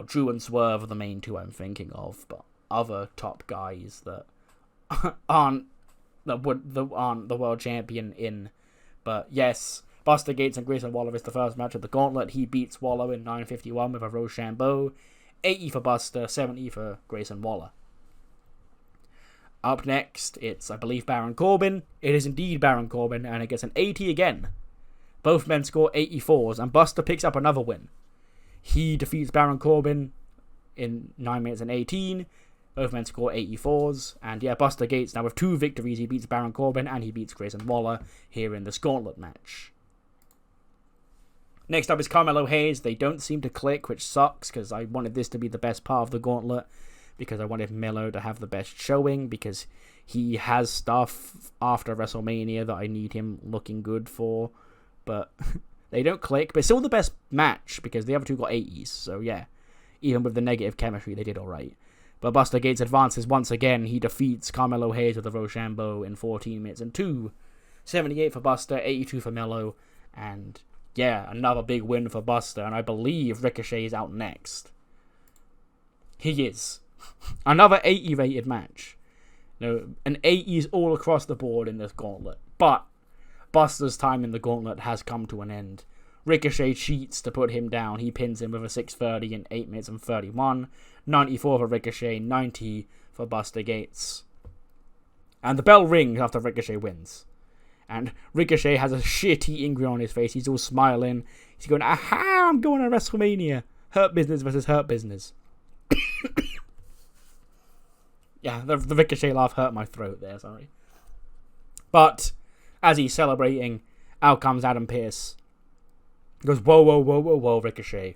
Drew and Swerve are the main 2 I'm thinking of, but other top guys that aren't the world champion in. But yes, Buster Gates and Grayson Waller is the first match of the gauntlet. He beats Waller in 9:51 with a Rochambeau. 80 for Buster, 70 for Grayson Waller. Up next, it's, I believe, Baron Corbin. It is indeed Baron Corbin, and it gets an 80 again. Both men score 84s, and Buster picks up another win. He defeats Baron Corbin in 9 minutes and 18. Both men score 84s, and yeah, Buster Gates, now with 2 victories, he beats Baron Corbin, and he beats Grayson Waller here in this gauntlet match. Next up is Carmelo Hayes. They don't seem to click, which sucks, because I wanted this to be the best part of the gauntlet, because I wanted Melo to have the best showing, because he has stuff after WrestleMania that I need him looking good for, but they don't click. But it's still the best match, because the other 2 got 80s, so yeah, even with the negative chemistry, they did alright. But Buster Gates advances once again. He defeats Carmelo Hayes with a Rochambeau in 14 minutes and 2. 78 for Buster, 82 for Melo, and yeah, another big win for Buster, and I believe Ricochet is out next. He is. Another 80 rated match. An 80s all across the board in this gauntlet. But Buster's time in the gauntlet has come to an end. Ricochet cheats to put him down. He pins him with a 630 in 8 minutes and 31. 94 for Ricochet, 90 for Buster Gates. And the bell rings after Ricochet wins. And Ricochet has a shit eating grin on his face. He's all smiling. He's going, aha, I'm going to WrestleMania. Hurt Business versus Hurt Business. Yeah, the Ricochet laugh hurt my throat there, sorry. But as he's celebrating, out comes Adam Pearce. He goes, whoa, whoa, whoa, whoa, whoa, Ricochet.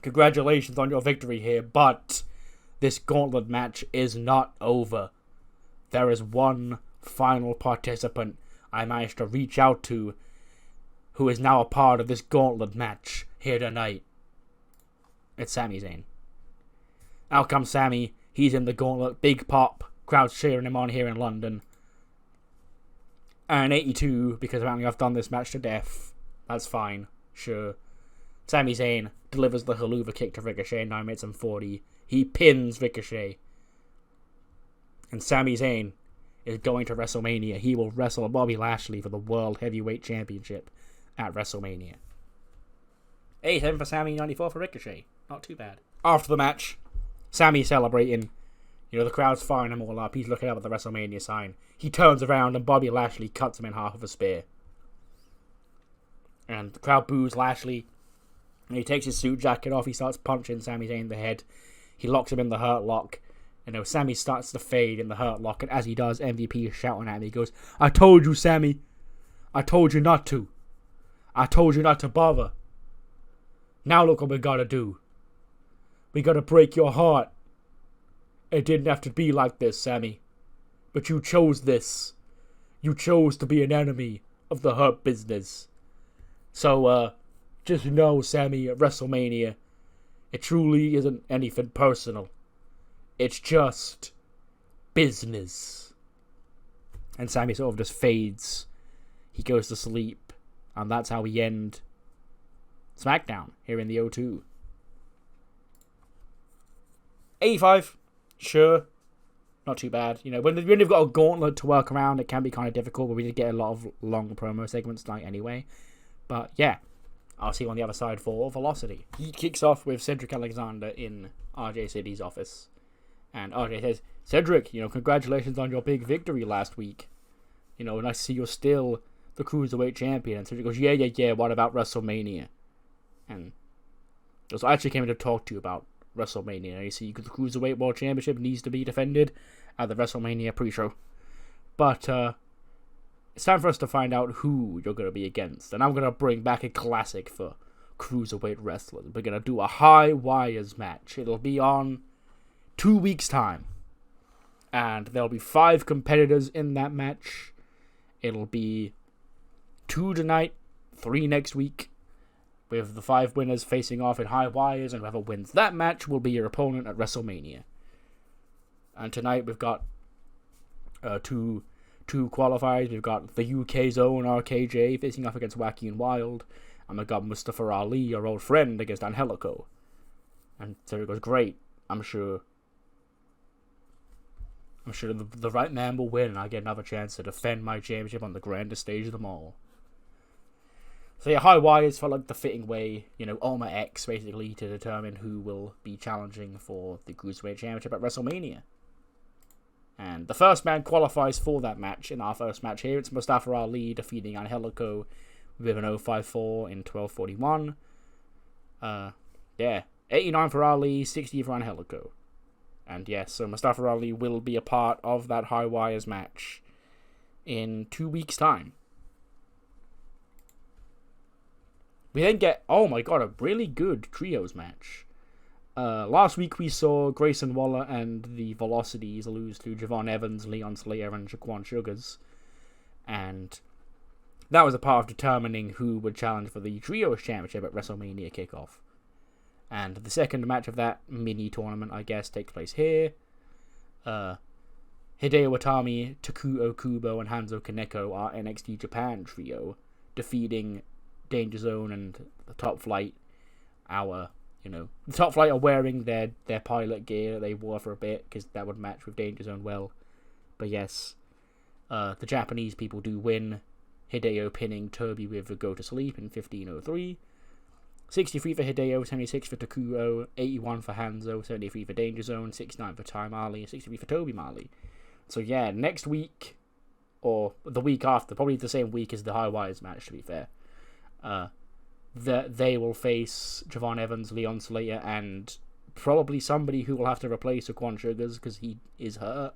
Congratulations on your victory here, but this gauntlet match is not over. There is one final participant I managed to reach out to who is now a part of this gauntlet match here tonight. It's Sami Zayn. Out comes Sami. He's in the gauntlet. Big pop. Crowd's cheering him on here in London. And 82, because apparently I've done this match to death. That's fine. Sure. Sami Zayn delivers the haluva kick to Ricochet in 9 minutes and 40. He pins Ricochet. And Sami Zayn is going to WrestleMania. He will wrestle Bobby Lashley for the World Heavyweight Championship at WrestleMania. 87 for Sami, 94 for Ricochet. Not too bad. After the match, Sami's celebrating. The crowd's firing him all up. He's looking up at the WrestleMania sign. He turns around and Bobby Lashley cuts him in half with a spear. And the crowd boos Lashley. And he takes his suit jacket off. He starts punching Sami Zayn in the head. He locks him in the Hurt Lock. Sami starts to fade in the Hurt Lock. And as he does, MVP is shouting at him. He goes, I told you, Sami. I told you not to. I told you not to bother. Now look what we gotta do. We gotta break your heart. It didn't have to be like this, Sami. But you chose this. You chose to be an enemy of the Hurt Business. So, just know, Sami, at WrestleMania, it truly isn't anything personal. It's just business. And Sami sort of just fades. He goes to sleep. And that's how we end SmackDown here in the O2. 85. Sure. Not too bad. When you've got a gauntlet to work around, it can be kind of difficult, but we did get a lot of long promo segments tonight anyway. But yeah, I'll see you on the other side for Velocity. He kicks off with Cedric Alexander in RJ City's office. And RJ says, Cedric, congratulations on your big victory last week. And I see you're still the Cruiserweight Champion. And Cedric goes, yeah, what about WrestleMania? And so I actually came in to talk to you about WrestleMania. You see, the Cruiserweight World Championship needs to be defended at the WrestleMania pre-show. But it's time for us to find out who you're going to be against. And I'm going to bring back a classic for cruiserweight wrestlers. We're going to do a high wires match. It'll be on 2 weeks' time. And there'll be 5 competitors in that match. It'll be 2 tonight, 3 next week, with the 5 winners facing off in high wires, and whoever wins that match will be your opponent at WrestleMania. And tonight we've got two qualifiers. We've got the UK's own RKJ facing off against Wacky and Wild, and we've got Mustafa Ali, our old friend, against Angelico. And so it goes great. I'm sure the right man will win, and I get another chance to defend my championship on the grandest stage of them all. So yeah, high wires felt like the fitting way, Oma X basically, to determine who will be challenging for the Cruiserweight Championship at WrestleMania. And the first man qualifies for that match. In our first match here, it's Mustafa Ali defeating Angelico with an 054 in 12:41. 89 for Ali, 60 for Angelico. And yes, so Mustafa Ali will be a part of that high wires match in 2 weeks' time. We then get, oh my god, a really good trios match. Last week we saw Grayson Waller and the Velocities lose to Javon Evans, Leon Slater, and Jaquan Sugars. And that was a part of determining who would challenge for the Trios Championship at WrestleMania kickoff. And the second match of that mini tournament, I guess, takes place here. Hideo Watami, Takuo Kubo, and Hanzo Kaneko are NXT Japan trio, defeating Danger Zone and the Top Flight. The Top Flight are wearing their pilot gear that they wore for a bit, because that would match with Danger Zone well. But yes, the Japanese people do win. Hideo pinning Toby with a Go to Sleep in 15:03. 63 for Hideo, 76 for Takuo, 81 for Hanzo, 73 for Danger Zone, 69 for Tai Marley, and 63 for Toby Marley. So yeah, next week, or the week after, probably the same week as the High Wires match, to be fair, they will face Javon Evans, Leon Slater, and probably somebody who will have to replace Jaquan Sugars because he is hurt.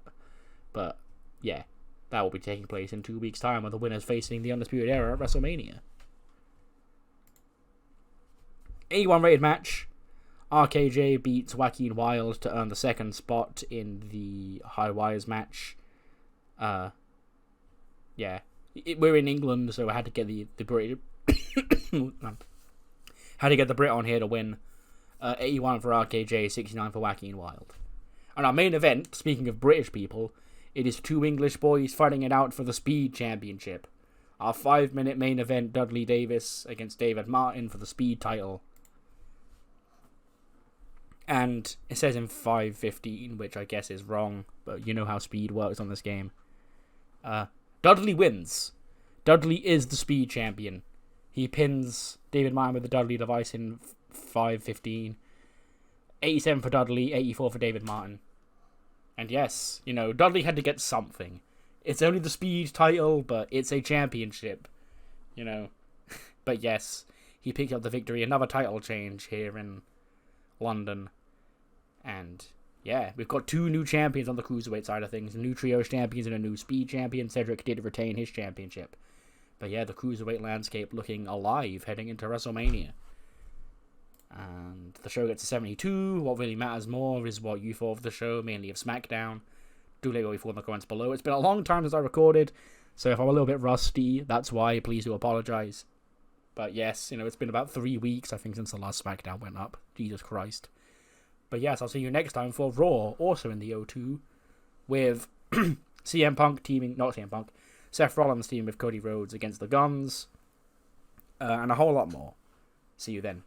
But yeah, that will be taking place in 2 weeks' time, with the winners facing the Undisputed Era at WrestleMania. 81 rated match. RKJ beats Wacky and Wild to earn the second spot in the High Wires match. We're in England, so I had to get the Brit had to get the Brit on here to win. 81 for RKJ, 69 for Wacky and Wild. And our main event, speaking of British people, it is 2 English boys fighting it out for the Speed Championship. Our 5-minute main event, Dudley Davis against David Martin for the Speed title. And it says in 5:15, which I guess is wrong, but you know how speed works on this game. Dudley wins. Dudley is the Speed Champion. He pins David Martin with the Dudley device in 5:15. 87 for Dudley, 84 for David Martin. And yes, Dudley had to get something. It's only the Speed title, but it's a championship. But yes, he picked up the victory. Another title change here in London. And yeah, we've got 2 new champions on the cruiserweight side of things, new trios champions and a new speed champion. Cedric did retain his championship, but yeah, the cruiserweight landscape looking alive heading into WrestleMania. And the show gets to 72. What really matters more is what you thought of the show, mainly of SmackDown. Do let me know in the comments below. It's been a long time since I recorded, so if I'm a little bit rusty, that's why. Please do apologize. But yes, it's been about 3 weeks, I think, since the last SmackDown went up. Jesus Christ. But yes, I'll see you next time for Raw, also in the O2, with Seth Rollins teaming with Cody Rhodes against the Guns, and a whole lot more. See you then.